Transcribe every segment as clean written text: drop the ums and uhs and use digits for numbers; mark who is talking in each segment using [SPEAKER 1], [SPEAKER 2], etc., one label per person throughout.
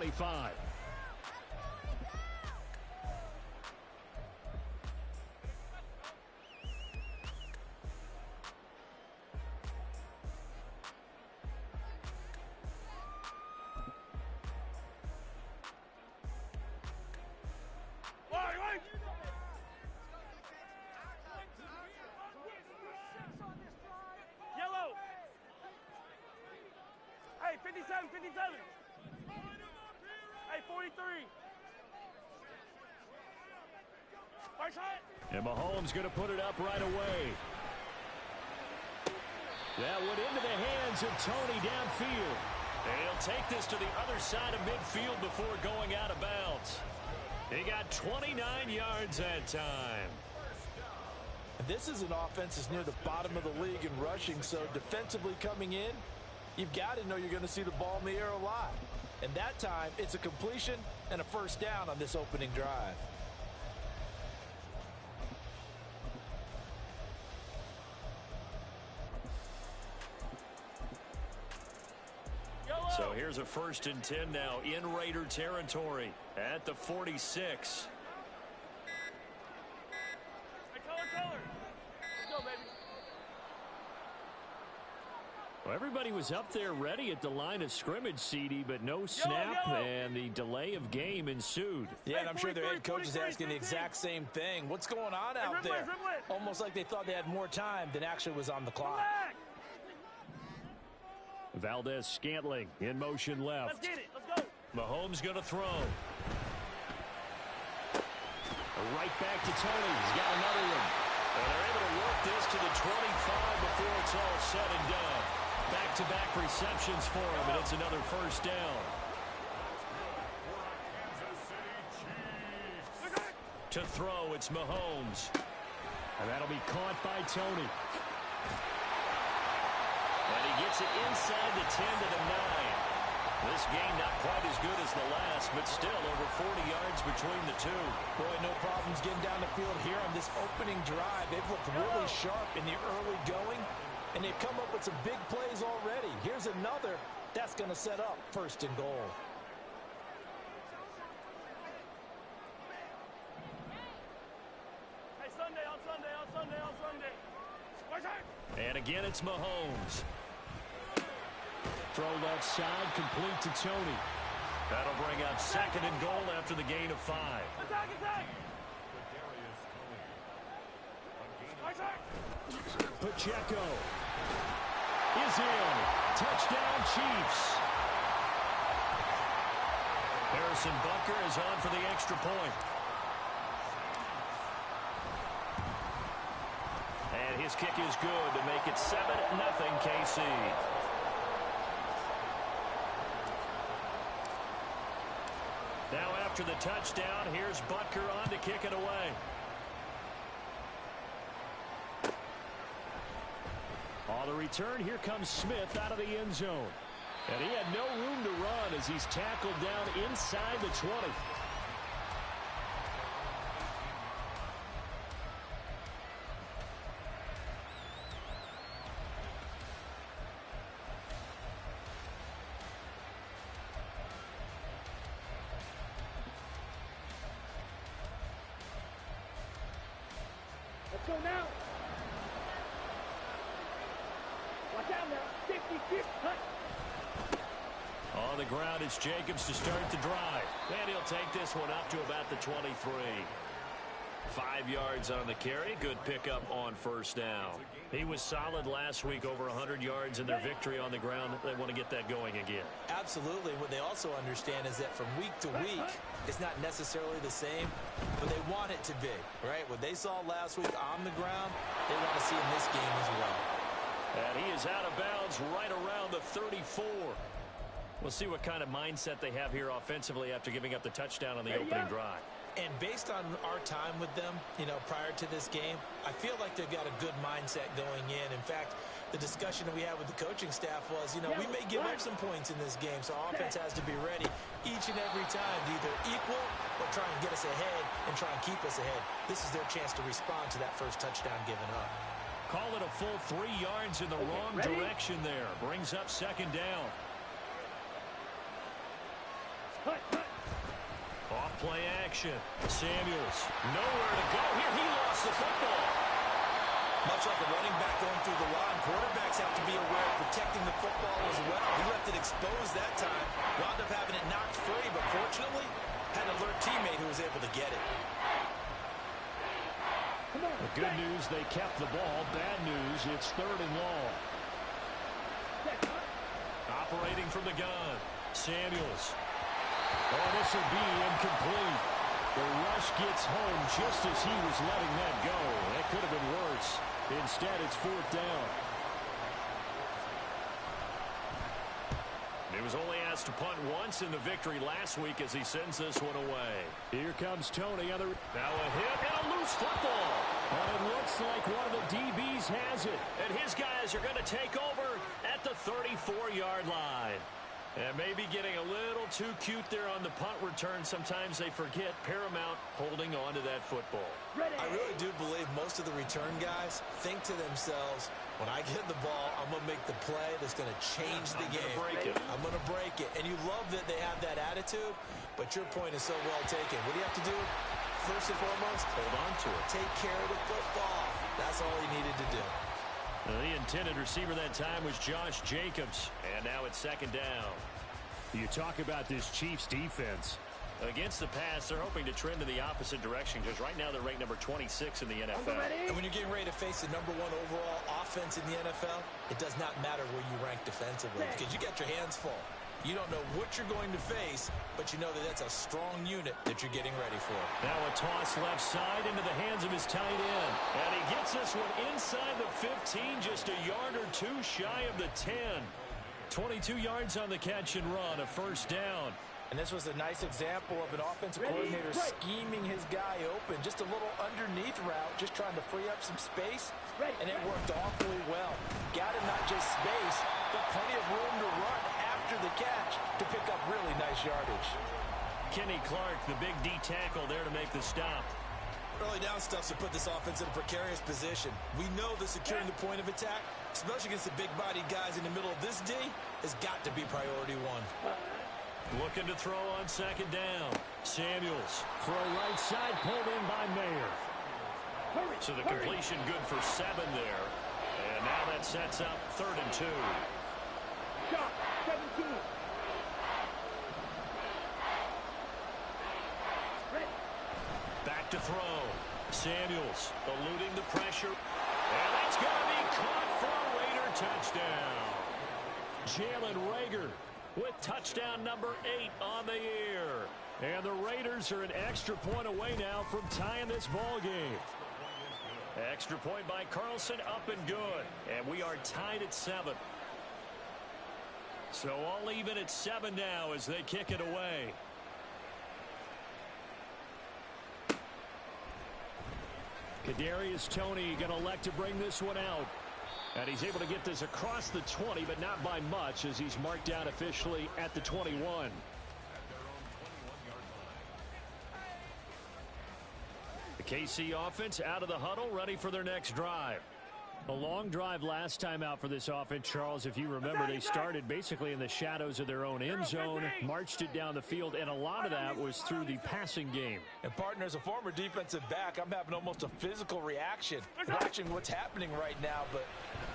[SPEAKER 1] 25.
[SPEAKER 2] Yellow. Hey, 57, 57. Hey, 43. First shot.
[SPEAKER 1] And Mahomes going to put it up right away. That went into the hands of Tony downfield. And he'll take this to the other side of midfield before going out of bounds. He got 29 yards that time.
[SPEAKER 3] This is an offense that's near the bottom of the league in rushing, so defensively coming in, you've got to know you're going to see the ball in the air a lot. And that time, it's a completion and a first down on this opening drive.
[SPEAKER 1] So here's a 1st and 10 now in Raider territory at the 46.
[SPEAKER 2] Color. Let's go, baby.
[SPEAKER 1] Well, everybody was up there ready at the line of scrimmage, CD, but no snap, and the delay of game ensued.
[SPEAKER 3] Yeah, and I'm sure their head coach is asking the exact same thing. What's going on out there? Almost like they thought they had more time than actually was on the clock.
[SPEAKER 1] Valdez-Scantling in motion left.
[SPEAKER 2] Let's get it. Let's go.
[SPEAKER 1] Mahomes going to throw. Right back to Tony. He's got another one. And they're able to work this to the 25 before it's all said and done. Back-to-back receptions for him, and it's another first down. To throw, it's Mahomes. And that'll be caught by Tony. And he gets it inside the 10 to the 9. This game not quite as good as the last, but still over 40 yards between the two.
[SPEAKER 3] Boy, no problems getting down the field here on this opening drive. They've looked really sharp in the early going, and they've come up with some big plays already. Here's another that's going to set up 1st and goal.
[SPEAKER 2] Hey, Sunday, on Sunday, on Sunday, on Sunday.
[SPEAKER 1] And again, it's Mahomes. Throw left side, complete to Tony. That'll bring up 2nd and goal after the gain of 5.
[SPEAKER 2] Attack!
[SPEAKER 1] Pacheco is in. Touchdown, Chiefs. Harrison Butker is on for the extra point. And his kick is good to make it 7-0 KC. Now after the touchdown, here's Butker on to kick it away. On the return, here comes Smith out of the end zone. And he had no room to run as he's tackled down inside the 20.
[SPEAKER 2] Let's go now. Watch out now. 50-50.
[SPEAKER 1] On the ground, it's Jacobs to start the drive. And he'll take this one up to about the 23. 5 yards on the carry. Good pickup on 1st down. He was solid last week, over 100 yards in their victory on the ground. They want to get that going again.
[SPEAKER 3] Absolutely. What they also understand is that from week to week, it's not necessarily the same, but they want it to be, right? What they saw last week on the ground, they want to see in this game as well.
[SPEAKER 1] And he is out of bounds right around the 34. We'll see what kind of mindset they have here offensively after giving up the touchdown on the opening drive.
[SPEAKER 3] And based on our time with them, prior to this game, I feel like they've got a good mindset going in. In fact, the discussion that we had with the coaching staff was, we may give up some points in this game, so our offense has to be ready each and every time to either equal or try and get us ahead and try and keep us ahead. This is their chance to respond to that first touchdown given up.
[SPEAKER 1] Call it a full 3 yards in the wrong direction there. Brings up 2nd down. Off play action. Samuels, nowhere to go here. He lost the football.
[SPEAKER 3] Much like a running back going through the line, quarterbacks have to be aware of protecting the football as well. He left it exposed that time. Wound up having it knocked free, but fortunately, had an alert teammate who was able to get it.
[SPEAKER 1] The good news, they kept the ball. Bad news, it's 3rd and long. Operating from the gun. Samuels. Oh, this will be incomplete. The rush gets home just as he was letting that go. That could have been worse. Instead, it's 4th down. He was only asked to punt once in the victory last week as he sends this one away. Here comes Tony. Now a hit and a loose football. And it looks like one of the DBs has it. And his guys are going to take over at the 34-yard line. And maybe getting a little too cute there on the punt return. Sometimes they forget paramount holding on to that football.
[SPEAKER 3] I really do believe most of the return guys think to themselves, when I get the ball, I'm going to make the play that's going to change the game. I'm going to break it. And you love that they have that attitude, but your point is so well taken. What do you have to do? First and foremost, hold on to it. Take care of the football. That's all he needed to do.
[SPEAKER 1] The intended receiver that time was Josh Jacobs. And now it's 2nd down. You talk about this Chiefs defense. Against the pass, they're hoping to trend in the opposite direction because right now they're ranked number 26 in the NFL.
[SPEAKER 3] And when you're getting ready to face the number 1 overall offense in the NFL, it does not matter where you rank defensively because you got your hands full. You don't know what you're going to face, but you know that that's a strong unit that you're getting ready for.
[SPEAKER 1] Now a toss left side into the hands of his tight end. And he gets this one inside the 15, just a yard or 2 shy of the 10. 22 yards on the catch and run, a 1st down.
[SPEAKER 3] And this was a nice example of an offensive coordinator scheming his guy open. Just a little underneath route, just trying to free up some space. And it worked awfully well. Got him not just space, but plenty of room to run after the catch to pick up really nice yardage.
[SPEAKER 1] Kenny Clark, the big D tackle there to make the stop.
[SPEAKER 3] Early down stuff to put this offense in a precarious position. We know that securing the point of attack, especially against the big-bodied guys in the middle of this D, has got to be priority 1.
[SPEAKER 1] Looking to throw on 2nd down. Samuels for a right side, pulled in by Mayer. So the completion good for 7 there. And now that sets up 3rd and 2.
[SPEAKER 2] Shot, 17.
[SPEAKER 1] Back to throw. Samuels eluding the pressure. And that's going to be caught for a Raider touchdown. Jalen Reagor with touchdown number 8 on the year. And the Raiders are an extra point away now from tying this ball game. Extra point by Carlson, up and good. And we are tied at 7. So all even at 7 now as they kick it away. Kadarius Toney going to elect to bring this one out. And he's able to get this across the 20, but not by much as he's marked down officially at the 21. The KC offense out of the huddle, ready for their next drive. A long drive last time out for this offense, Charles. If you remember, they started basically in the shadows of their own end zone, marched it down the field, and a lot of that was through the passing game.
[SPEAKER 3] And, partner, as a former defensive back, I'm having almost a physical reaction watching what's happening right now. But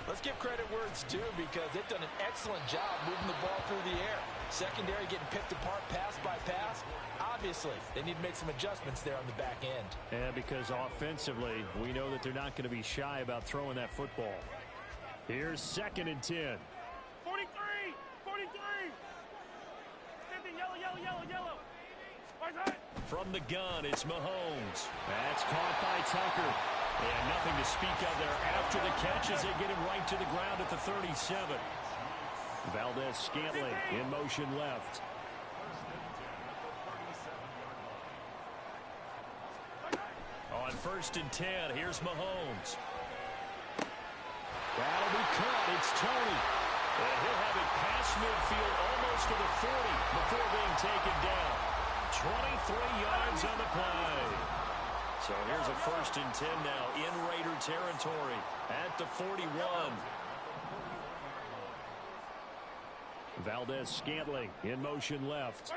[SPEAKER 3] let's give credit where it's due because they've done an excellent job moving the ball through the air. Secondary getting picked apart pass by pass. Obviously, they need to make some adjustments there on the back end.
[SPEAKER 1] And because offensively, we know that they're not going to be shy about throwing that football. Here's 2nd and 10.
[SPEAKER 2] 43! 43! 50, yellow.
[SPEAKER 1] From the gun, it's Mahomes. That's caught by Tucker. And nothing to speak of there after the catch as they get him right to the ground at the 37. Valdez-Scantling in motion left. On 1st and 10, here's Mahomes. That'll be caught. It's Toney. And he'll have it past midfield almost to the 40 before being taken down. 23 yards on the play. So here's a 1st and 10 now in Raider territory at the 41. Valdez-Scantling in motion left.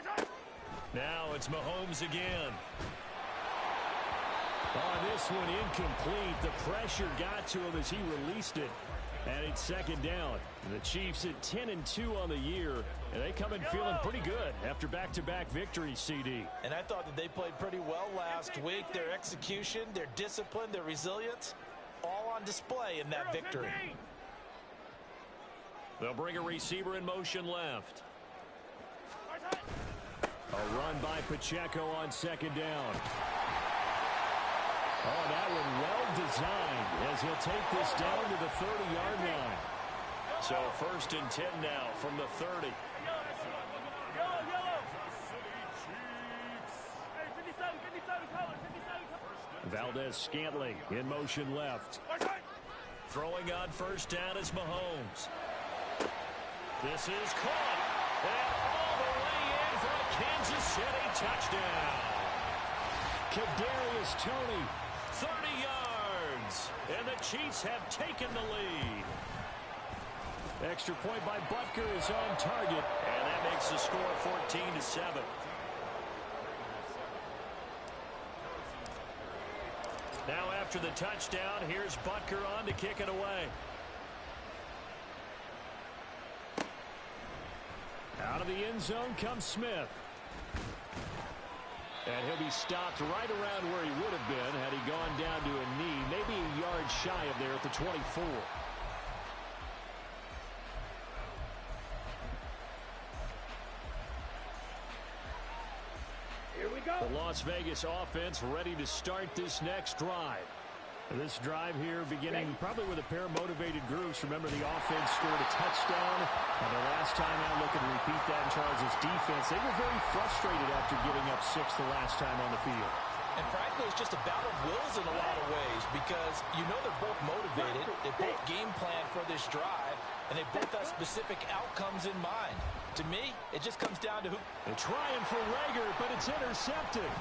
[SPEAKER 1] Now it's Mahomes again. On this one, incomplete. The pressure got to him as he released it. And it's second down. The Chiefs at 10-2 on the year, and they come in feeling pretty good after back-to-back victories, CD.
[SPEAKER 3] And I thought that they played pretty well last week. Their execution, their discipline, their resilience, all on display in that victory.
[SPEAKER 1] They'll bring a receiver in motion left. A run by Pacheco on second down. Oh, that one well designed as he'll take this down to the 30-yard line. So 1st and 10 now from the 30. Valdez-Scantling in motion left. Throwing on 1st down is Mahomes. This is caught. And all the way in for a Kansas City touchdown. Kadarius Toney, 30 yards. And the Chiefs have taken the lead. Extra point by Butker is on target. And that makes the score 14-7. Now after the touchdown, here's Butker on to kick it away. Out of the end zone comes Smith. And he'll be stopped right around where he would have been had he gone down to a knee, maybe a yard shy of there at the 24.
[SPEAKER 2] Here we go.
[SPEAKER 1] The Las Vegas offense ready to start this next drive. This drive here beginning probably with a pair of motivated groups. Remember, the offense scored a touchdown. And the last time out, looking to repeat that in Charles' defense. They were very frustrated after giving up 6 the last time on the field.
[SPEAKER 3] And frankly, it's just a battle of wills in a lot of ways because you know they're both motivated. They both game plan for this drive, and they both have specific outcomes in mind. To me, it just comes down to who.
[SPEAKER 1] They're trying for Rager, but it's intercepted.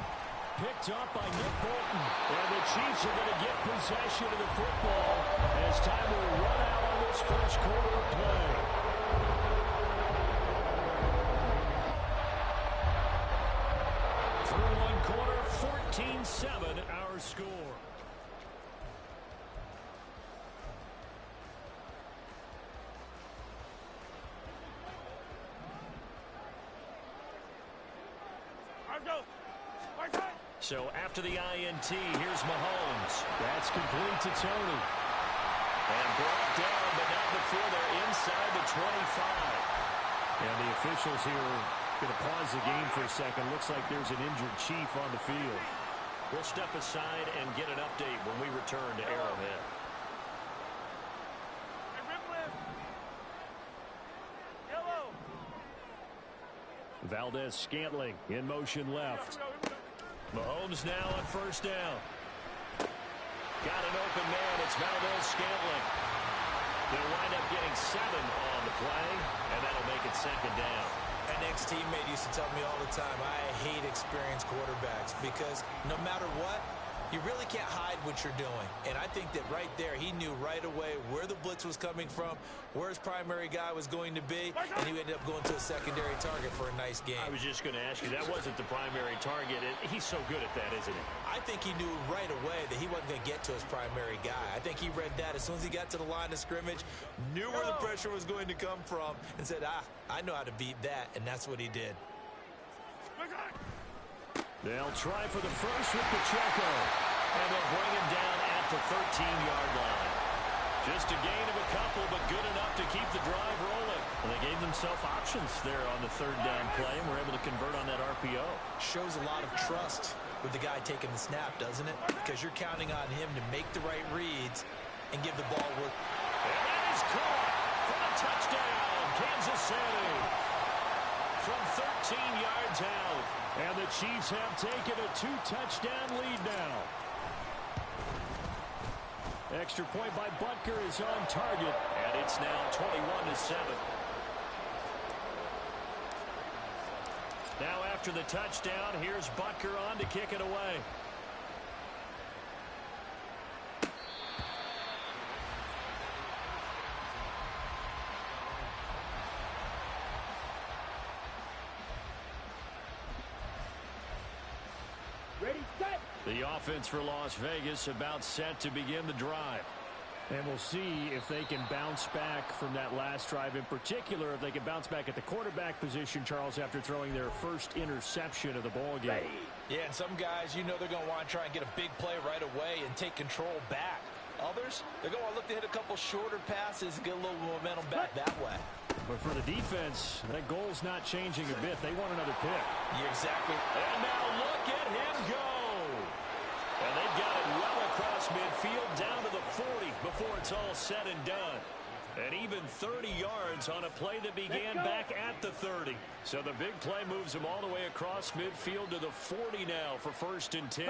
[SPEAKER 1] Picked up by Nick Bolton. And the Chiefs are going to get possession of the football as time will run out on this first quarter of play. Through one quarter, 14-7 our score. So after the INT, here's Mahomes. That's complete to Toney. And brought down, but not before they're inside the 25. And the officials here are going to pause the game for a second. Looks like there's an injured Chief on the field. We'll step aside and get an update when we return to Arrowhead. Valdez-Scantling in motion left. Mahomes now on 1st down. Got an open man. It's Valdez-Scantling. They'll wind up getting 7 on the play, and that'll make it 2nd down.
[SPEAKER 3] An ex-teammate used to tell me all the time, I hate experienced quarterbacks because no matter what, you really can't hide what you're doing. And I think that right there, he knew right away where the blitz was coming from, where his primary guy was going to be, and he ended up going to a secondary target for a nice game.
[SPEAKER 1] I was just going to ask you, that wasn't the primary target. He's so good at that, isn't he?
[SPEAKER 3] I think he knew right away that he wasn't going to get to his primary guy. I think he read that as soon as he got to the line of scrimmage, knew where the pressure was going to come from, and said, I know how to beat that, and that's what he did.
[SPEAKER 1] They'll try for the first with Pacheco. And they'll bring him down at the 13-yard line. Just a gain of a couple, but good enough to keep the drive rolling. And they gave themselves options there on the 3rd down play, and were able to convert on that RPO.
[SPEAKER 3] Shows a lot of trust with the guy taking the snap, doesn't it? Because you're counting on him to make the right reads and give the ball work.
[SPEAKER 1] And that is caught for the touchdown, Kansas City. From 13 yards out. And the Chiefs have taken a 2-touchdown lead now. Extra point by Butker is on target. And it's now 21-7. Now after the touchdown, here's Butker on to kick it away.
[SPEAKER 2] Ready, set.
[SPEAKER 1] The offense for Las Vegas about set to begin the drive. And we'll see if they can bounce back from that last drive, in particular if they can bounce back at the quarterback position, Charles, after throwing their first interception of the ball game.
[SPEAKER 3] Yeah, and some guys, you know, they're going to want to try and get a big play right away and take control back. Others, they're going to look to hit a couple shorter passes and get a little momentum back that way.
[SPEAKER 1] But for the defense, that goal's not changing a bit. They want another pick.
[SPEAKER 3] Yeah, exactly.
[SPEAKER 1] And now look at him go. And they've got it well across midfield down to the 40 before it's all said and done. And even 30 yards on a play that began back at the 30. So the big play moves them all the way across midfield to the 40 now for 1st and 10.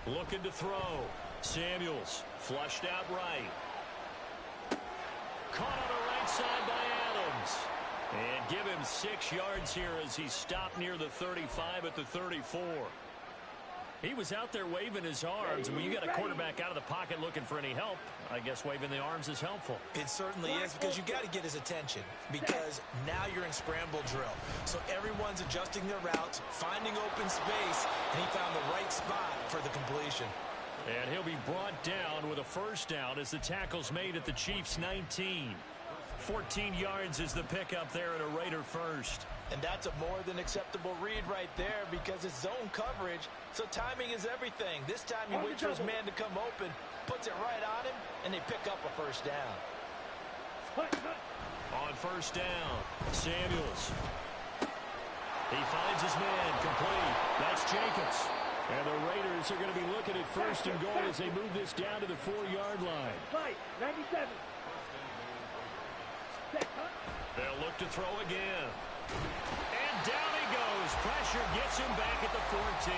[SPEAKER 1] Looking to throw. Samuels flushed out right. Caught on the right side by Adams. And give him 6 yards here as he stopped near the 35 at the 34. He was out there waving his arms. When you got a quarterback out of the pocket looking for any help, I guess waving the arms is helpful.
[SPEAKER 3] It certainly is, because you got to get his attention, because now you're in scramble drill. So everyone's adjusting their routes, finding open space, and he found the right spot for the completion.
[SPEAKER 1] And he'll be brought down with a 1st down as the tackle's made at the Chiefs' 19. 14 yards is the pickup there at a Raider 1st.
[SPEAKER 3] And that's a more than acceptable read right there, because it's zone coverage, so timing is everything. This time he waits for his man to come open, puts it right on him, and they pick up a 1st down.
[SPEAKER 1] On 1st down, Samuels. He finds his man complete. That's Jacobs. And the Raiders are going to be looking at 1st and goal as they move this down to the 4-yard line.
[SPEAKER 2] 97.
[SPEAKER 1] They'll look to throw again. And down he goes. Pressure gets him back at the 14.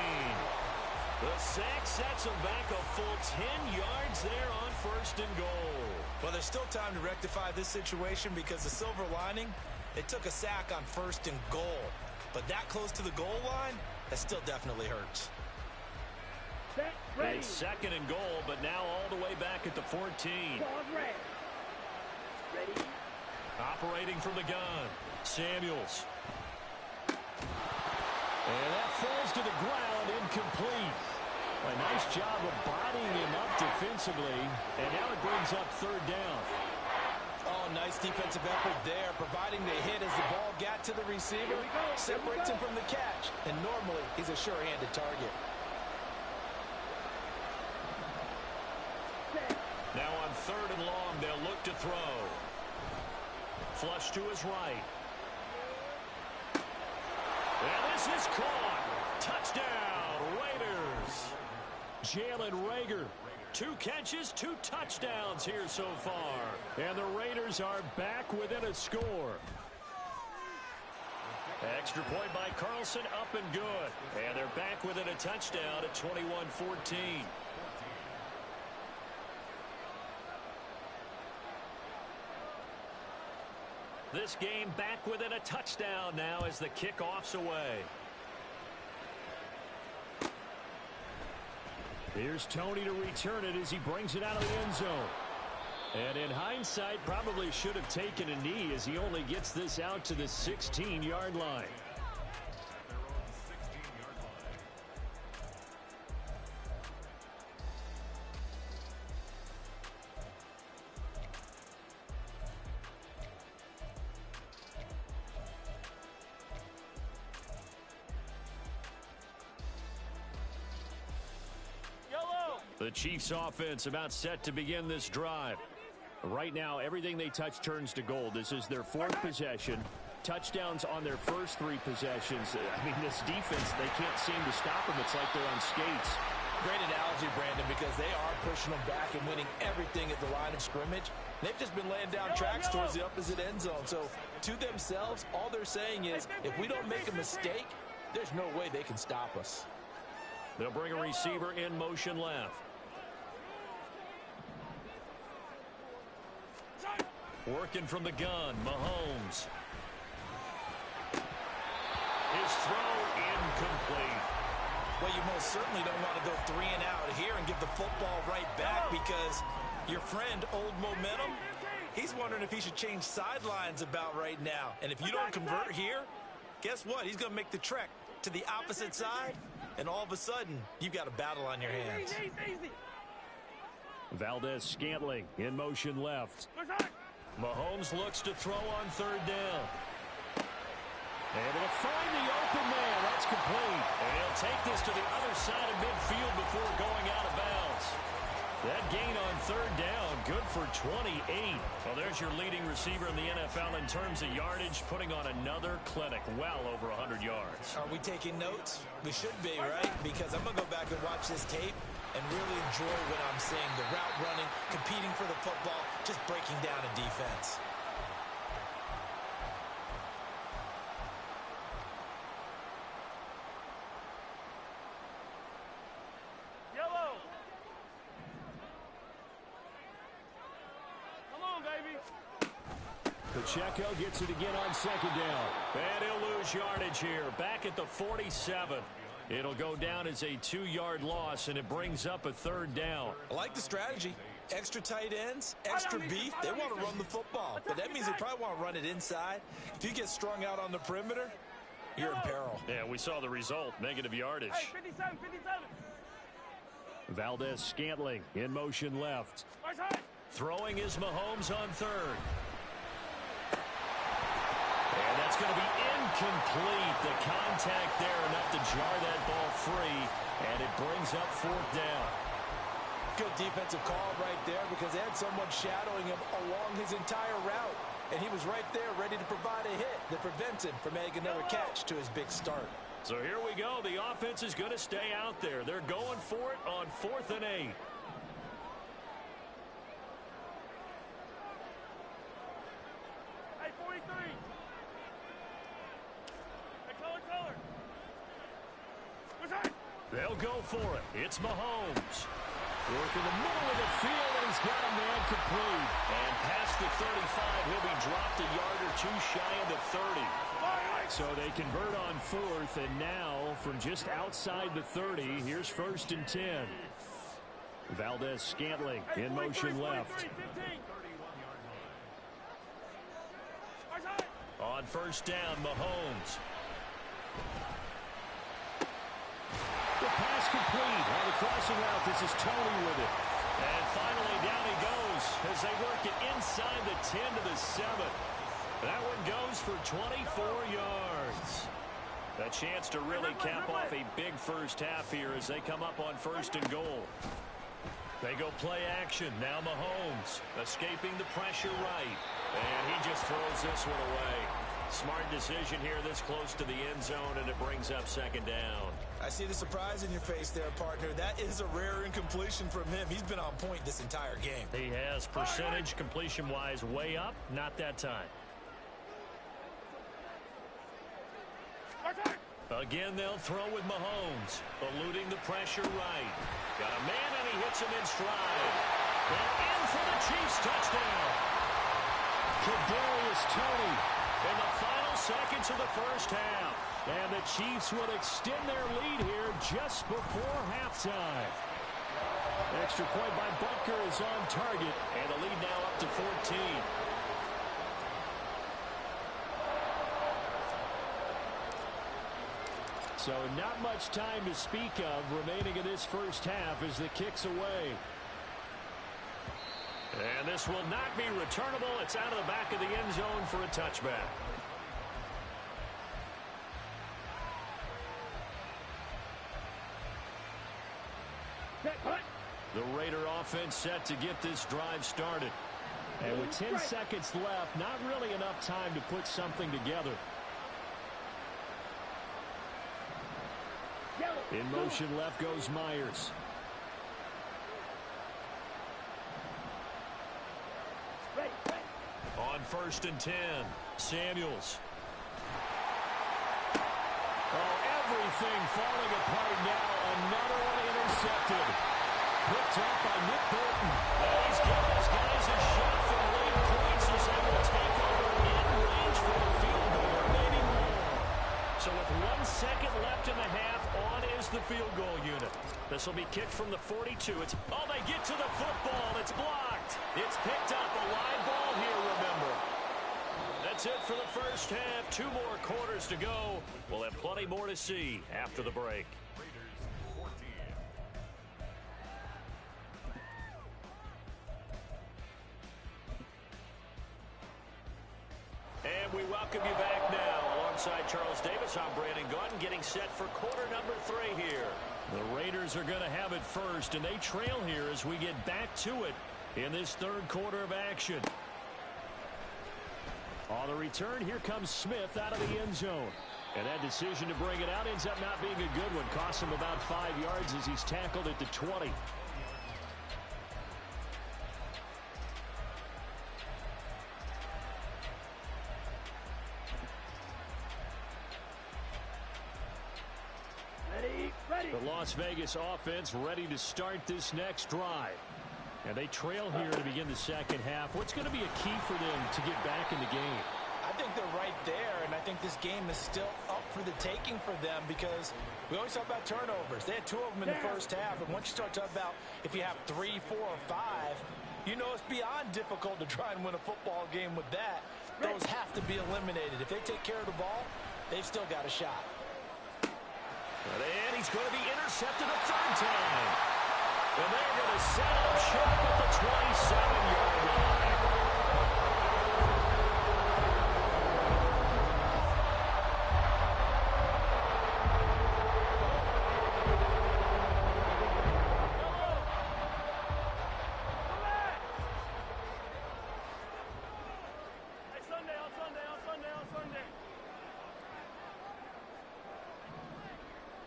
[SPEAKER 1] The sack sets him back a full 10 yards there on 1st and goal.
[SPEAKER 3] Well, there's still time to rectify this situation, because the silver lining, they took a sack on 1st and goal. But that close to the goal line, that still definitely hurts.
[SPEAKER 1] It's 2nd and goal, but now all the way back at the 14.
[SPEAKER 2] Ready.
[SPEAKER 1] Operating from the gun, Samuels. And that falls to the ground, incomplete. A nice job of bodying him up defensively, and now it brings up 3rd down.
[SPEAKER 3] Oh, nice defensive effort there, providing the hit as the ball got to the receiver, separates him from the catch, and normally he's a sure-handed target.
[SPEAKER 1] Now on 3rd and long, they'll look to throw. Flush to his right. And this is caught. Touchdown, Raiders. Jalen Reagor. 2 catches, 2 touchdowns here so far. And the Raiders are back within a score. Extra point by Carlson, up and good. And they're back within a touchdown at 21-14. This game back within a touchdown now as the kickoff's away. Here's Tony to return it as he brings it out of the end zone. And in hindsight, probably should have taken a knee as he only gets this out to the 16-yard line. The Chiefs offense about set to begin this drive. Right now, everything they touch turns to gold. This is their 4th possession. Touchdowns on their first 3 possessions. I mean, this defense, they can't seem to stop them. It's like they're on skates.
[SPEAKER 3] Great analogy, Brandon, because they are pushing them back and winning everything at the line of scrimmage. They've just been laying down tracks towards the opposite end zone. So to themselves, all they're saying is, if we don't make a mistake, there's no way they can stop us.
[SPEAKER 1] They'll bring a receiver in motion left. Working from the gun, Mahomes. His throw incomplete.
[SPEAKER 3] Well, you most certainly don't want to go 3 and out here and give the football right back, because your friend, Old Momentum, he's wondering if he should change sidelines about right now. And if you don't convert here, guess what? He's going to make the trek to the opposite side, and all of a sudden, you've got a battle on your hands.
[SPEAKER 2] Easy.
[SPEAKER 1] Valdez-Scantling in motion left. Mahomes looks to throw on third down. Able to find the open man. That's complete. And he'll take this to the other side of midfield before going out of bounds. That gain on third down, good for 28. Well, there's your leading receiver in the NFL in terms of yardage, putting on another clinic, well over 100 yards.
[SPEAKER 3] Are we taking notes? We should be, right? Because I'm going to go back and watch this tape and really enjoy what I'm seeing. The route running, competing for the football, just breaking down a defense.
[SPEAKER 2] Yellow. Come on, baby.
[SPEAKER 1] Pacheco gets it again on second down. And he'll lose yardage here. Back at the 47. It'll go down as a 2-yard loss, and it brings up a third down.
[SPEAKER 3] I like the strategy. Extra tight ends, extra beef. They want to run the football, but that means they probably want to run it inside. If you get strung out on the perimeter, you're in peril.
[SPEAKER 1] Yeah, we saw the result, negative yardage.
[SPEAKER 2] Hey, 57.
[SPEAKER 1] Valdez-Scantling in motion left. Throwing is Mahomes on third. And that's going to be incomplete. The contact there enough to jar that ball free, and it brings up fourth down.
[SPEAKER 3] Good defensive call right there because they had someone shadowing him along his entire route, and he was right there ready to provide a hit that prevents him from making another catch to his big start.
[SPEAKER 1] So here we go. The offense is going to stay out there. They're going for it on 4th and 8.
[SPEAKER 2] Hey, 43.
[SPEAKER 1] They'll go for it. It's Mahomes. Work in the middle of the field, and he's got a man complete. And past the 35, he'll be dropped a yard or two shy of the 30. So they convert on 4th, and now from just outside the 30, here's 1st and 10. Valdez-Scantling in motion left. On 1st down, Mahomes. The pass complete on the crossing route. This is Tony with it. And finally down he goes as they work it inside the 10 to the 7. That one goes for 24 yards. A chance to really cap off a big first half here as they come up on 1st and goal. They go play action. Now Mahomes escaping the pressure right. And he just throws this one away. Smart decision here this close to the end zone, and it brings up 2nd down.
[SPEAKER 3] I see the surprise in your face there, partner. That is a rare incompletion from him. He's been on point this entire game.
[SPEAKER 1] He has percentage completion-wise way up. Not that time. Again, they'll throw with Mahomes, eluding the pressure right. Got a man, and he hits him in stride. And in for the Chiefs touchdown. Kadarius Toney in the final seconds of the first half. And the Chiefs will extend their lead here just before halftime. Extra point by Butker is on target, and the lead now up to 14. So not much time to speak of remaining in this first half as the kick's away. And this will not be returnable. It's out of the back of the end zone for a touchback. The Raider offense set to get this drive started. And with 10 seconds left, not really enough time to put something together. In motion left goes Myers. On 1st and 10, Samuels. Oh, everything falling apart now. Another one intercepted. Picked up by Nick Bolton. He's giving his guys a shot for late points as they will take over in range for a field goal, maybe more. So with 1 second left in the half, on is the field goal unit. This will be kicked from the 42. They get to the football. It's blocked. It's picked up. A live ball here, remember. That's it for the first half. 2 more quarters to go. We'll have plenty more to see after the break. And we welcome you back now. Alongside Charles Davis, I'm Brandon Gaudin, getting set for quarter number 3 here. The Raiders are going to have it first, and they trail here as we get back to it in this third quarter of action. On the return, here comes Smith out of the end zone. And that decision to bring it out ends up not being a good one. Costs him about 5 yards as he's tackled at the 20. The Las Vegas offense ready to start this next drive. And they trail here to begin the second half. What's going to be a key for them to get back in the game?
[SPEAKER 3] I think they're right there, and I think this game is still up for the taking for them because we always talk about turnovers. They had 2 of them in the first half, and once you start talking about if you have 3, 4, or 5, you know it's beyond difficult to try and win a football game with that. Those have to be eliminated. If they take care of the ball, they've still got a shot.
[SPEAKER 1] And he's going to be intercepted a third time. And they're going to set up shop at the 27-yard line.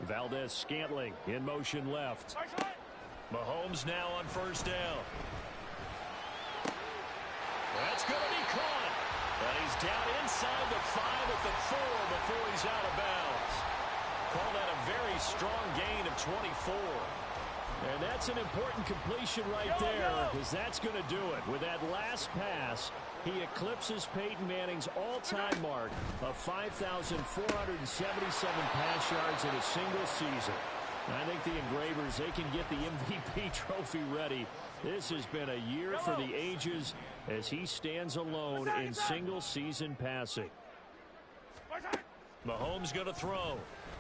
[SPEAKER 1] Valdez-Scantling in motion left. Mahomes now on first down. That's going to be caught. And he's down inside the 5 at the 4 before he's out of bounds. Call that a very strong gain of 24. And that's an important completion right there because that's going to do it. With that last pass, he eclipses Peyton Manning's all-time mark of 5,477 pass yards in a single season. I think the Engravers, they can get the MVP trophy ready. This has been a year for the ages as he stands alone in single-season passing. Mahomes going to throw.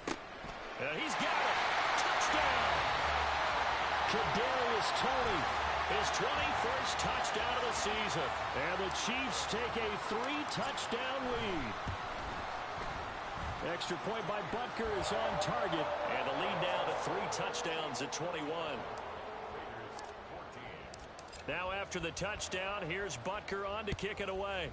[SPEAKER 1] And he's got it. Touchdown. Kadarius Toney, his 21st touchdown of the season. And the Chiefs take a 3-touchdown lead. Extra point by Butker is on target. And the lead now to 3 touchdowns at 21. Now after the touchdown, here's Butker on to kick it away.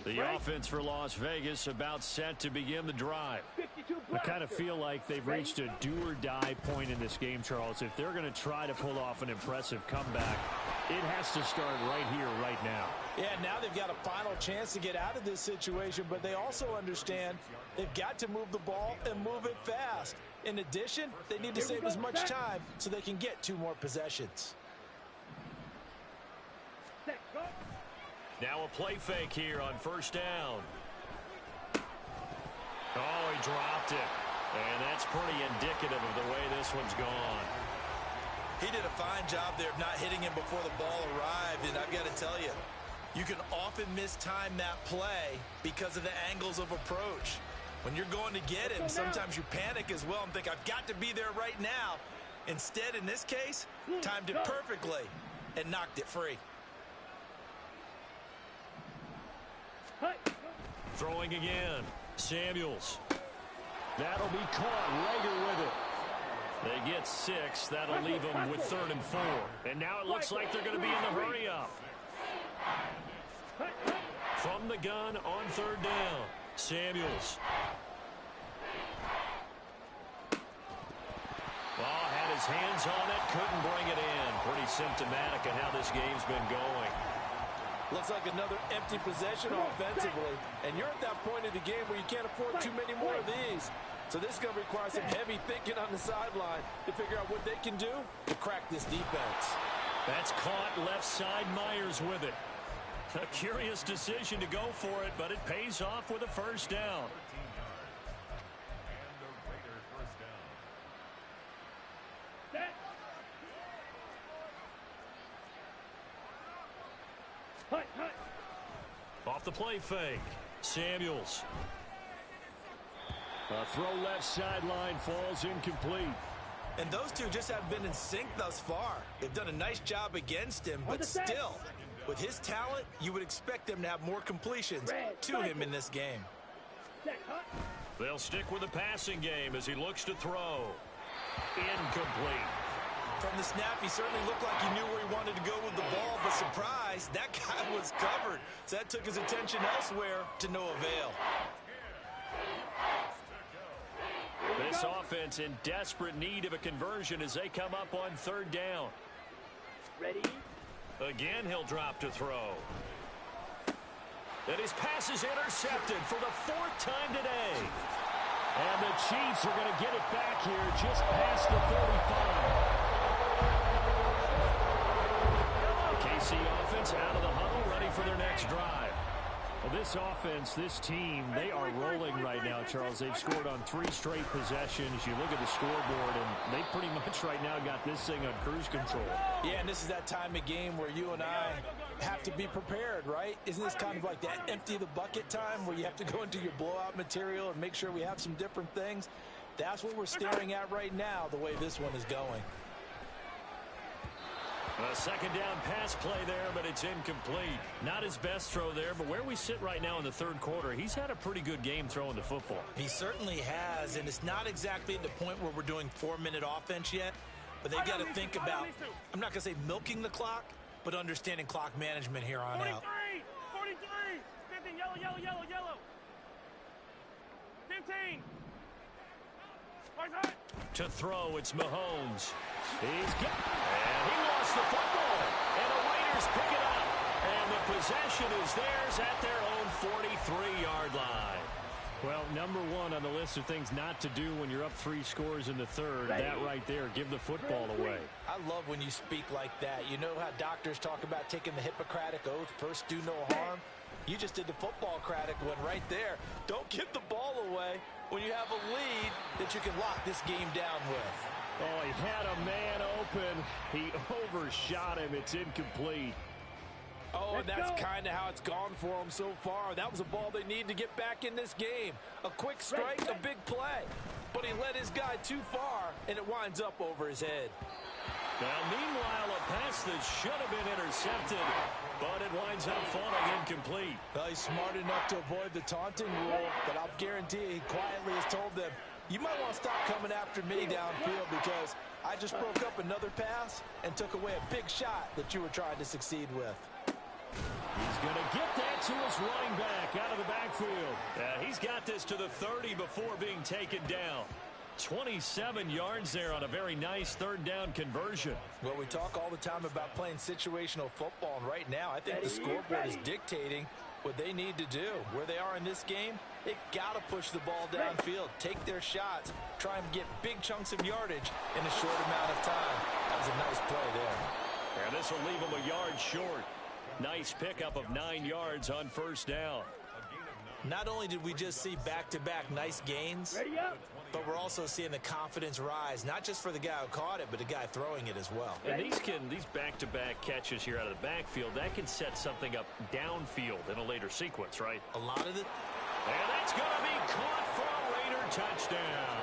[SPEAKER 1] The offense for Las Vegas about set to begin the drive. I kind of feel like they've reached a do-or-die point in this game, Charles. If they're going to try to pull off an impressive comeback, it has to start right here, right now.
[SPEAKER 3] Yeah, now they've got a final chance to get out of this situation, but they also understand they've got to move the ball and move it fast. In addition, they need to save as much time so they can get 2 more possessions.
[SPEAKER 1] Now a play fake here on first down. Oh, he dropped it. And that's pretty indicative of the way this one's gone.
[SPEAKER 3] He did a fine job there of not hitting him before the ball arrived, and I've got to tell you, you can often mistime that play because of the angles of approach. When you're going to get him, sometimes you panic as well and think, I've got to be there right now. Instead, in this case, timed it perfectly and knocked it free.
[SPEAKER 1] Throwing again. Samuels. That'll be caught. Rager with it. They get 6. That'll leave them with 3rd and 4. And now it looks like they're going to be in the hurry-up. From the gun on 3rd down. Samuels. Ball had his hands on it. Couldn't bring it in. Pretty symptomatic of how this game's been going.
[SPEAKER 3] Looks like another empty possession offensively. And you're at that point in the game where you can't afford too many more of these. So this is going to require some heavy thinking on the sideline to figure out what they can do to crack this defense.
[SPEAKER 1] That's caught left side. Myers with it. A curious decision to go for it, but it pays off with a first down. Off the play fake. Samuels. A throw left sideline falls incomplete.
[SPEAKER 3] And those two just have been in sync thus far. They've done a nice job against him, but still, with his talent, you would expect them to have more completions to him in this game.
[SPEAKER 1] They'll stick with the passing game as he looks to throw. Incomplete.
[SPEAKER 3] From the snap, he certainly looked like he knew where he wanted to go with the ball, but surprise, that guy was covered. So that took his attention elsewhere to no avail.
[SPEAKER 1] This offense in desperate need of a conversion as they come up on third down.
[SPEAKER 2] Ready?
[SPEAKER 1] Again, he'll drop to throw. And his pass is intercepted for the fourth time today. And the Chiefs are going to get it back here just past the 45. KC offense out of the huddle, ready for their next drive. Well, this offense, this team, they are rolling right now, Charles. They've scored on 3 straight possessions. You look at the scoreboard, and they pretty much right now got this thing on cruise control.
[SPEAKER 3] Yeah, and this is that time of game where you and I have to be prepared, right? Isn't this kind of like that empty the bucket time where you have to go into your blowout material and make sure we have some different things? That's what we're staring at right now, the way this one is going.
[SPEAKER 1] A second down pass play there, but it's incomplete. Not his best throw there, but where we sit right now in the third quarter, he's had a pretty good game throwing the football.
[SPEAKER 3] He certainly has, and it's not exactly at the point where we're doing 4-minute offense yet, but they've got to think about, I'm not going to say milking the clock, but understanding clock management here on out.
[SPEAKER 2] 43, 15, yellow. 15.
[SPEAKER 1] To throw, it's Mahomes. He's got, and he lost the football. And the Raiders pick it up. And the possession is theirs at their own 43-yard line. Well, number one on the list of things not to do when you're up 3 scores in the third. That right there, give the football away.
[SPEAKER 3] I love when you speak like that. You know how doctors talk about taking the Hippocratic Oath, first do no harm? You just did the football-cratic one right there. Don't give the ball away when you have a lead that you can lock this game down with.
[SPEAKER 1] Oh, he had a man open. He overshot him. It's incomplete.
[SPEAKER 3] Oh, and that's kind of how it's gone for them so far. That was a ball they need to get back in this game. A quick strike, a big play. But he led his guy too far, and it winds up over his head.
[SPEAKER 1] Now, meanwhile, a pass that should have been intercepted, but it winds up falling incomplete.
[SPEAKER 3] Well, he's smart enough to avoid the taunting rule, but I'll guarantee he quietly has told them, you might want to stop coming after me downfield because I just broke up another pass and took away a big shot that you were trying to succeed with.
[SPEAKER 1] He's going to get that to his running back out of the backfield. He's got this to the 30 before being taken down. 27 yards there on a very nice third down conversion.
[SPEAKER 3] Well, we talk all the time about playing situational football, and right now I think the scoreboard is dictating what they need to do. Where they are in this game, they've got to push the ball downfield, take their shots, try and get big chunks of yardage in a short amount of time. That was a nice play there.
[SPEAKER 1] And this will leave them a yard short. Nice pickup of 9 yards on first down.
[SPEAKER 3] Not only did we just see back-to-back nice gains, but we're also seeing the confidence rise, not just for the guy who caught it, but the guy throwing it as well.
[SPEAKER 1] And these back-to-back catches here out of the backfield, that can set something up downfield in a later sequence, right?
[SPEAKER 3] A lot of it.
[SPEAKER 1] And that's going to be caught for a Raider touchdown.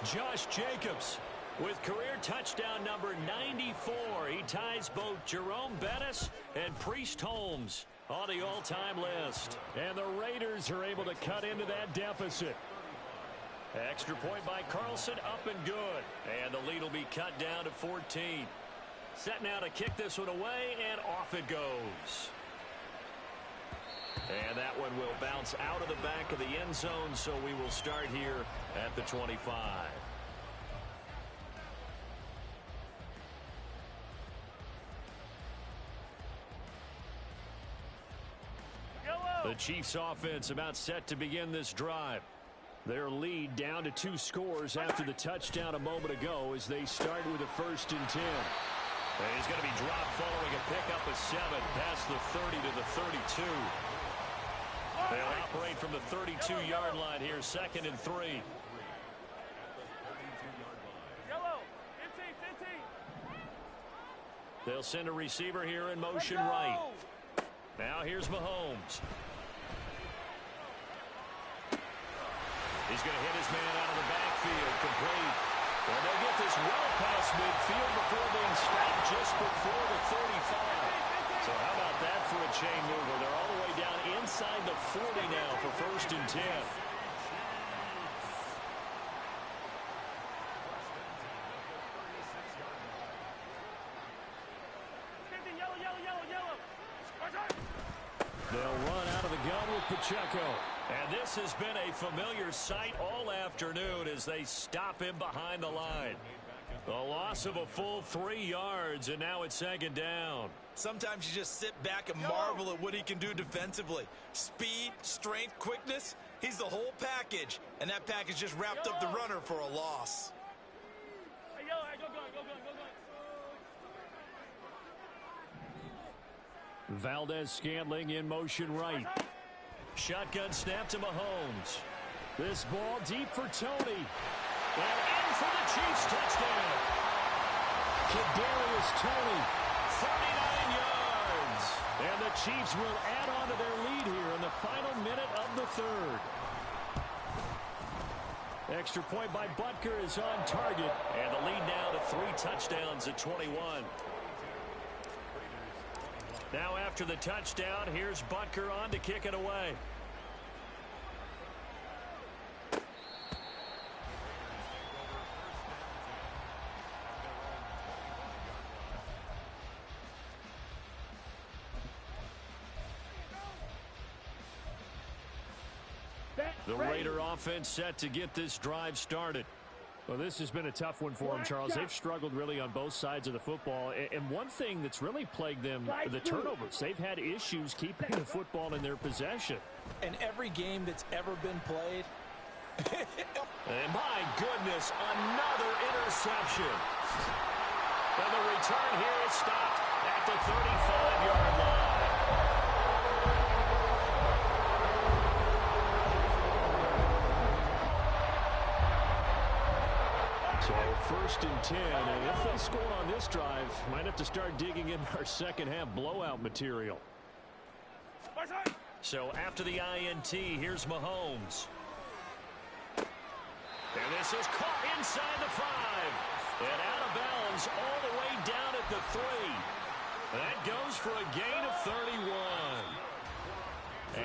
[SPEAKER 1] Josh Jacobs with career touchdown number 94. He ties both Jerome Bettis and Priest Holmes on the all-time list. And the Raiders are able to cut into that deficit. Extra point by Carlson, up and good. And the lead will be cut down to 14. Set now to kick this one away, and off it goes. And that one will bounce out of the back of the end zone, so we will start here at the 25. The Chiefs offense about set to begin this drive. Their lead down to 2 scores after the touchdown a moment ago as they start with a 1st and 10. And he's going to be dropped following a pickup of 7 past the 30 to the 32. They'll operate from the 32-yard line here, 2nd and 3.
[SPEAKER 2] Yellow. 15.
[SPEAKER 1] They'll send a receiver here in motion right. Now here's Mahomes. He's going to hit his man out of the backfield, complete. And they'll get this well past midfield before being stopped just before the 35. So how about that for a chain mover? They're all the way down inside the 40 now for 1st and 10.
[SPEAKER 2] Yellow.
[SPEAKER 1] They'll run out of the gun with Pacheco. And this has been a familiar sight all afternoon as they stop him behind the line. A loss of a full 3 yards, and now it's 2nd down.
[SPEAKER 3] Sometimes you just sit back and marvel at what he can do defensively. Speed, strength, quickness, he's the whole package. And that package just wrapped up the runner for a loss.
[SPEAKER 2] Hey, yellow, go.
[SPEAKER 1] Valdez-Scantling in motion right. Shotgun snap to Mahomes. This ball deep for Tony. And in for the Chiefs touchdown. Kadarius Toney, 39 yards. And the Chiefs will add on to their lead here in the final minute of the 3rd. Extra point by Butker is on target. And the lead now to 3 touchdowns at 21. Now after the touchdown, here's Butker on to kick it away. The Raider offense set to get this drive started. Well, this has been a tough one for them, Charles. They've struggled really on both sides of the football. And one thing that's really plagued them, the turnovers. They've had issues keeping the football in their possession.
[SPEAKER 3] And every game that's ever been played.
[SPEAKER 1] And my goodness, another interception. And the return here is stopped at the 35-yard line. So 1st and 10, and if they score on this drive, might have to start digging in our second half blowout material. So after the INT, here's Mahomes. And this is caught inside the 5. And out of bounds all the way down at the 3. That goes for a gain of 31.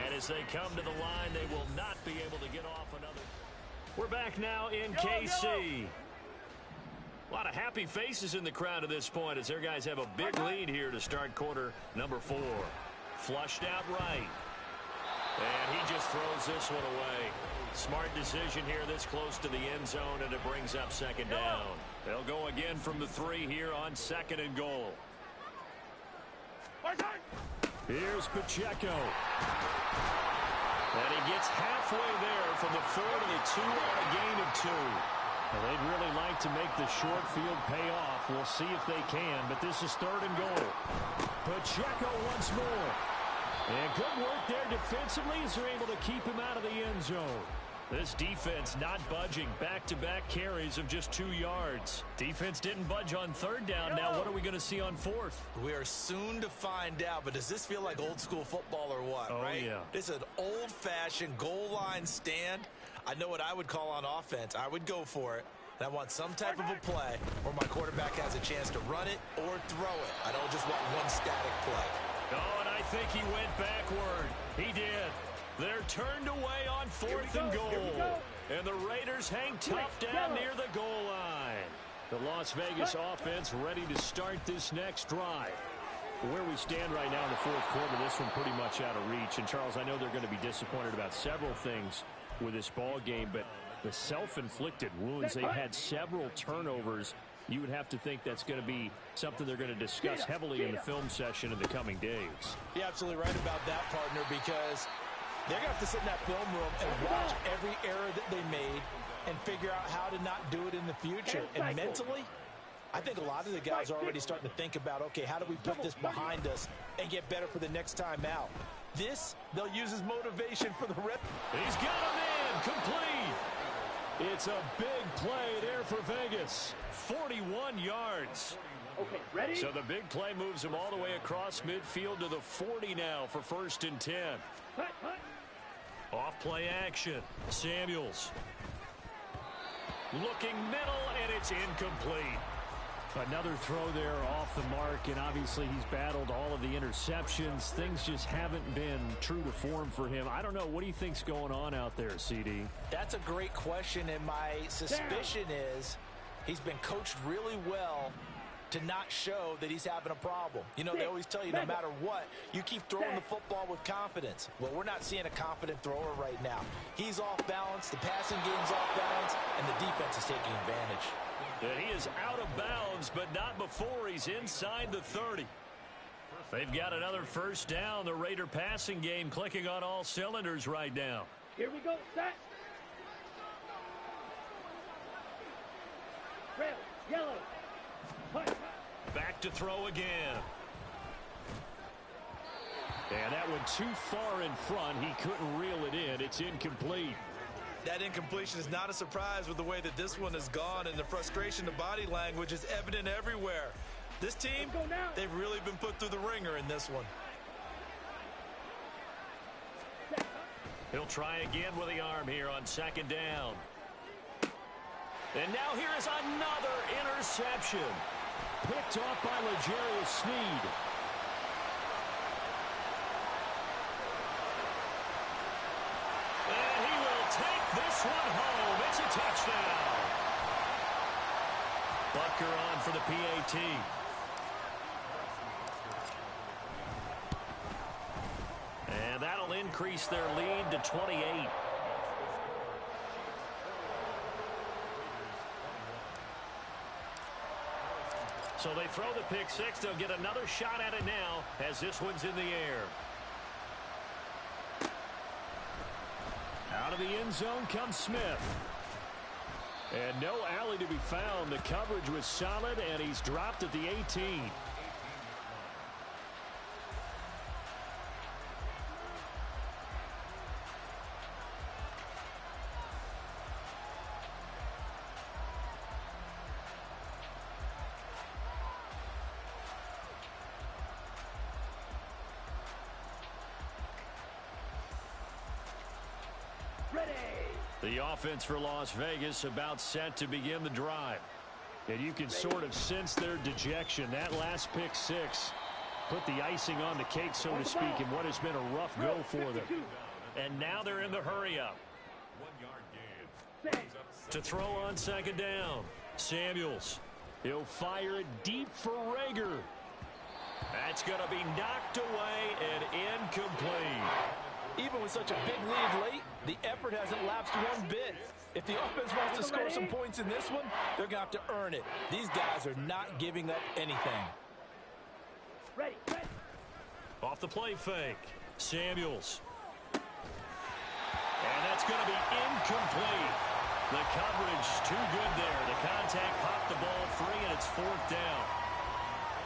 [SPEAKER 1] And as they come to the line, they will not be able to get off another. We're back now in KC. A lot of happy faces in the crowd at this point as their guys have a big lead here to start quarter number 4. Flushed out right. And he just throws this one away. Smart decision here this close to the end zone, and it brings up 2nd down. They'll go again from the 3 here on 2nd and goal. Here's Pacheco. And he gets halfway there from the 4 to the 2 on a gain of 2. Well, they'd really like to make the short field pay off. We'll see if they can, but this is 3rd and goal. Pacheco once more. And good work there defensively as they're able to keep him out of the end zone. This defense not budging. Back-to-back carries of just 2 yards. Defense didn't budge on 3rd down. Now what are we going to see on 4th?
[SPEAKER 3] We are soon to find out, but does this feel like old school football or what, right?
[SPEAKER 1] Yeah.
[SPEAKER 3] This is an old-fashioned goal line stand. I know what I would call on offense. I would go for it. And I want some type of a play where my quarterback has a chance to run it or throw it. I don't just want one static play.
[SPEAKER 1] Oh, and I think he went backward. He did. They're turned away on 4th and goal. And the Raiders hang tough down near the goal line. The Las Vegas offense ready to start this next drive. Where we stand right now in the 4th quarter, this one pretty much out of reach. And, Charles, I know they're going to be disappointed about several things with this ball game, but the self-inflicted wounds, they've had several turnovers. You would have to think that's going to be something they're going to discuss heavily in the film session in the coming days.
[SPEAKER 3] You're absolutely right about that, partner, because they're going to have to sit in that film room and watch every error that they made and figure out how to not do it in the future. And mentally, I think a lot of the guys are already starting to think about, okay, how do we put this behind us and get better for the next time out? This, they'll use as motivation for the rep.
[SPEAKER 1] He's got him in, complete. It's a big play there for Vegas. 41 yards.
[SPEAKER 2] Okay, ready?
[SPEAKER 1] So the big play moves him all the way across midfield to the 40 now for 1st and 10. Off play action. Samuels. Looking middle, and it's incomplete. Another throw there off the mark, and obviously he's battled all of the interceptions. Things just haven't been true to form for him. I don't know. What do you think's going on out there, CD?
[SPEAKER 3] That's a great question, and my suspicion is he's been coached really well to not show that he's having a problem. You know, they always tell you no matter what, you keep throwing the football with confidence. Well, we're not seeing a confident thrower right now. He's off balance, the passing game's off balance, and the defense is taking advantage.
[SPEAKER 1] And he is out of bounds, but not before he's inside the 30. They've got another 1st down. The Raider passing game clicking on all cylinders right now.
[SPEAKER 2] Here we go, set. Red, yellow.
[SPEAKER 1] Back to throw again. And that one too far in front. He couldn't reel it in. It's incomplete.
[SPEAKER 3] That incompletion is not a surprise with the way that this one has gone, and the frustration, the body language is evident everywhere. This team, they've really been put through the ringer in this one.
[SPEAKER 1] He'll try again with the arm here on 2nd down. And now here is another interception. Picked off by L'Jarius Sneed. And he will take this one home. It's a touchdown. Butker on for the PAT. And that'll increase their lead to 28. So they throw the pick six. They'll get another shot at it now as this one's in the air. Out of the end zone comes Smith. And no alley to be found. The coverage was solid, and he's dropped at the 18. The offense for Las Vegas about set to begin the drive. And you can sort of sense their dejection. That last pick six put the icing on the cake, so to speak, in what has been a rough go for them. And now they're in the hurry-up. To throw on 2nd down. Samuels. He'll fire it deep for Rager. That's going to be knocked away and incomplete.
[SPEAKER 3] Even with such a big lead late, the effort hasn't lapsed one bit. If the offense wants to score some points in this one, they're going to have to earn it. These guys are not giving up anything.
[SPEAKER 2] Ready.
[SPEAKER 1] Off the play fake. Samuels. And that's going to be incomplete. The coverage too good there. The contact popped the ball free, and it's 4th down.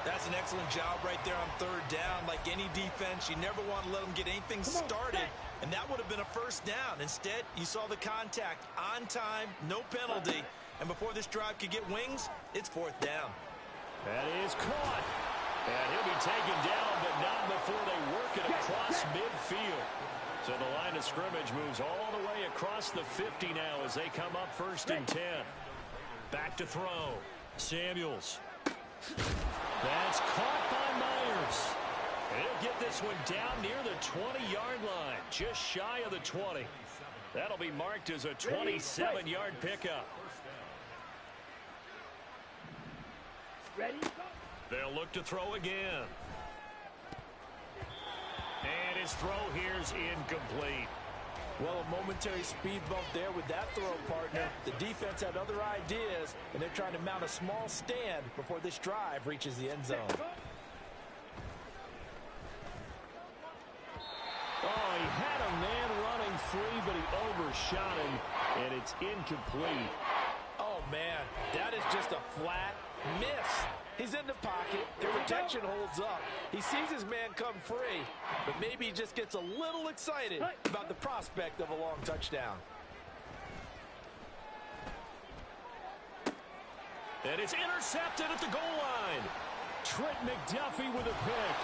[SPEAKER 3] That's an excellent job right there on 3rd down. Like any defense, you never want to let them get anything started, and that would have been a 1st down. Instead, you saw the contact on time, no penalty, and before this drive could get wings, it's 4th down.
[SPEAKER 1] That is caught. And he'll be taken down, but not before they work it across midfield. So the line of scrimmage moves all the way across the 50 now as they come up 1st and 10. Back to throw. Samuels. That's caught by Myers. And he'll get this one down near the 20-yard line, just shy of the 20. That'll be marked as a 27-yard pickup.
[SPEAKER 2] Ready?
[SPEAKER 1] They'll look to throw again. And his throw here's incomplete.
[SPEAKER 3] Well, a momentary speed bump there with that throw, partner. The defense had other ideas, and they're trying to mount a small stand before this drive reaches the end zone.
[SPEAKER 1] Oh, he had a man running free, but he overshot him, and it's incomplete.
[SPEAKER 3] Oh, man, that is just a flat miss. He's in the pocket. The protection holds up. He sees his man come free, but maybe he just gets a little excited about the prospect of a long touchdown.
[SPEAKER 1] And it's intercepted at the goal line. Trent McDuffie with a pick.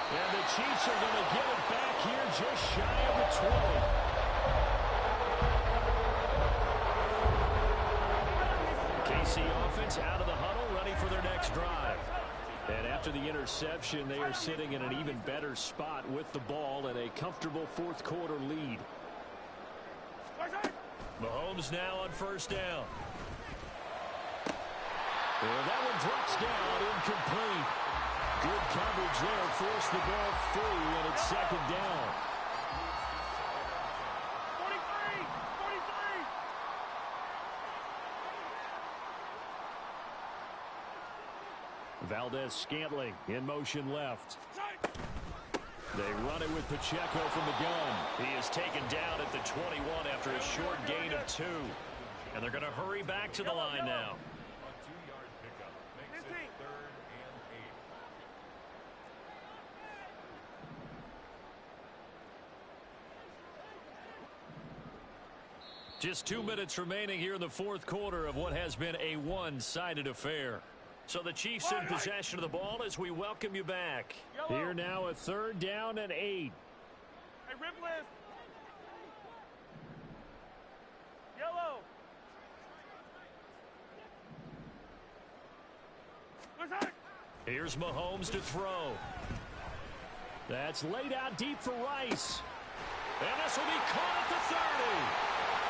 [SPEAKER 1] And the Chiefs are going to get it back here just shy of the 20. KC offense out of the huddle, ready for their next drive. And after the interception, they are sitting in an even better spot with the ball and a comfortable fourth quarter lead. Mahomes now on first down. And that one drops down, incomplete. Good coverage there, forced the ball free, and it's second down. 43. Valdez-Scantling in motion left. They run it with Pacheco from the gun. He is taken down at the 21 after a short gain of 2. And they're going to hurry back to the line now. Just 2 minutes remaining here in the fourth quarter of what has been a one-sided affair. So the Chiefs in possession of the ball as we welcome you back. Yellow. Here now a third down and 8.
[SPEAKER 4] Hey, Ripley. Yellow.
[SPEAKER 1] Here's Mahomes to throw. That's laid out deep for Rice. And this will be caught at the 30.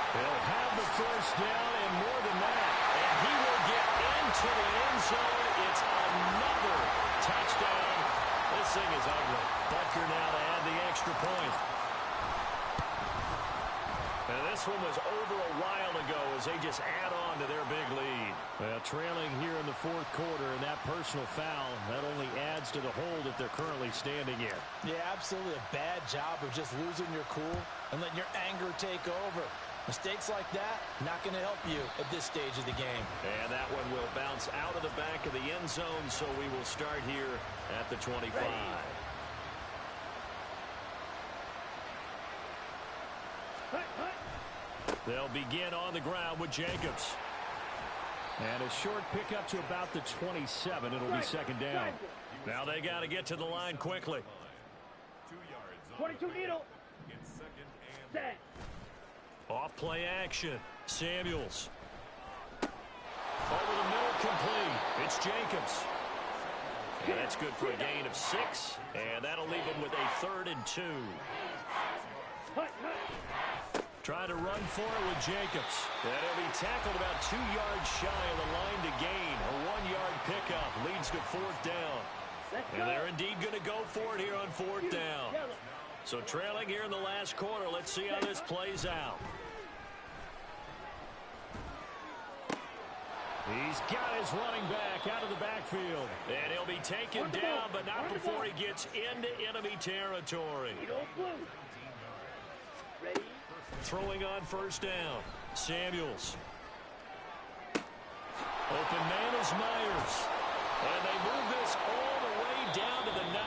[SPEAKER 1] He'll have the first down and more than that. And he will get into the end zone. It's another touchdown. This thing is ugly. Butker now to add the extra point. And this one was over a while ago as they just add on to their big lead. Well, trailing here in the fourth quarter, and that personal foul, that only adds to the hole that they're currently standing in.
[SPEAKER 3] Yeah, absolutely a bad job of just losing your cool and letting your anger take over. Mistakes like that, not going to help you at this stage of the game.
[SPEAKER 1] And that one will bounce out of the back of the end zone, so we will start here at the 25. Ready. They'll begin on the ground with Jacobs. And a short pickup to about the 27. It'll be second down. Now they got to get to the line quickly.
[SPEAKER 2] 22 needle. Set.
[SPEAKER 1] Off play action. Samuels. Over the middle, complete. It's Jacobs. And that's good for a gain of 6. And that'll leave him with a 3rd and 2. Try to run for it with Jacobs. And he'll be tackled about 2 yards shy of the line to gain. A 1-yard pickup leads to 4th down. And they're indeed going to go for it here on 4th down. So trailing here in the last quarter. Let's see how this plays out. He's got his running back out of the backfield. And he'll be taken down, but not before he gets into enemy territory. Throwing on first down. Samuels. Open man is Myers. And they move this all the way down to the 9.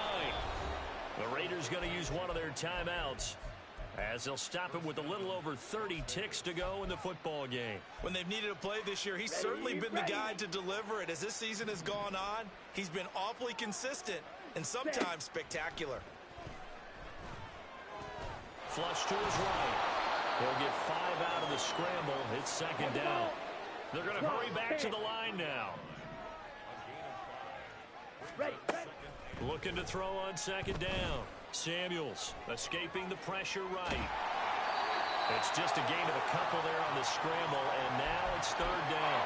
[SPEAKER 1] The Raiders going to use one of their timeouts as they'll stop him with a little over 30 ticks to go in the football game.
[SPEAKER 3] When they've needed a play this year, he's certainly been the guy to deliver it. As this season has gone on, he's been awfully consistent and sometimes spectacular.
[SPEAKER 1] Flush to his right. He'll get 5 out of the scramble. It's second down. They're going to hurry back to the line now. Looking to throw on second down. Samuels escaping the pressure right. It's just a gain of a couple there on the scramble, and now it's 3rd down.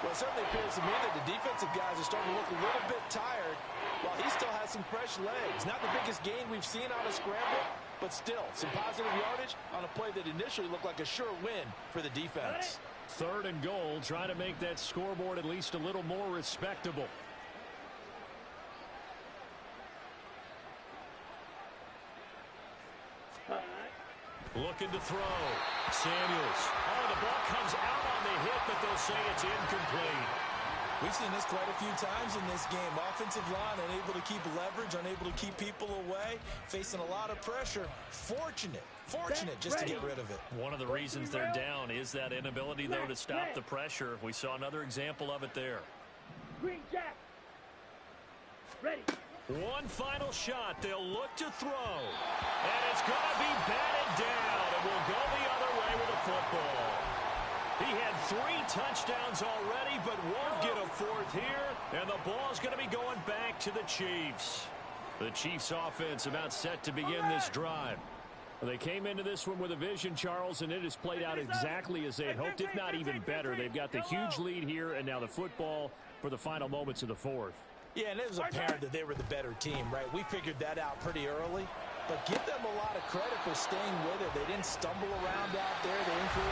[SPEAKER 3] Well, it certainly appears to me that the defensive guys are starting to look a little bit tired while he still has some fresh legs. Not the biggest gain we've seen on a scramble, but still some positive yardage on a play that initially looked like a sure win for the defense.
[SPEAKER 1] 3rd and goal, trying to make that scoreboard at least a little more respectable. Looking to throw. Samuels. Oh, the ball comes out on the hit, but they'll say it's incomplete.
[SPEAKER 3] We've seen this quite a few times in this game. Offensive line unable to keep leverage, unable to keep people away, facing a lot of pressure. Fortunate just to get rid of it.
[SPEAKER 1] One of the reasons they're down is that inability, though, to stop the pressure. We saw another example of it there.
[SPEAKER 5] Green Jack. Ready.
[SPEAKER 1] One final shot. They'll look to throw. And it's going to be batted down. And will go the other way with a football. He had 3 touchdowns already, but won't get a 4th here. And the ball's going to be going back to the Chiefs. The Chiefs offense about set to begin this drive. They came into this one with a vision, Charles, and it has played out exactly as they had hoped, if not even better. They've got the huge lead here, and now the football for the final moments of the 4th.
[SPEAKER 3] Yeah, and it was apparent that they were the better team, right? We figured that out pretty early. But give them a lot of credit for staying with it. They didn't stumble around out there. They didn't create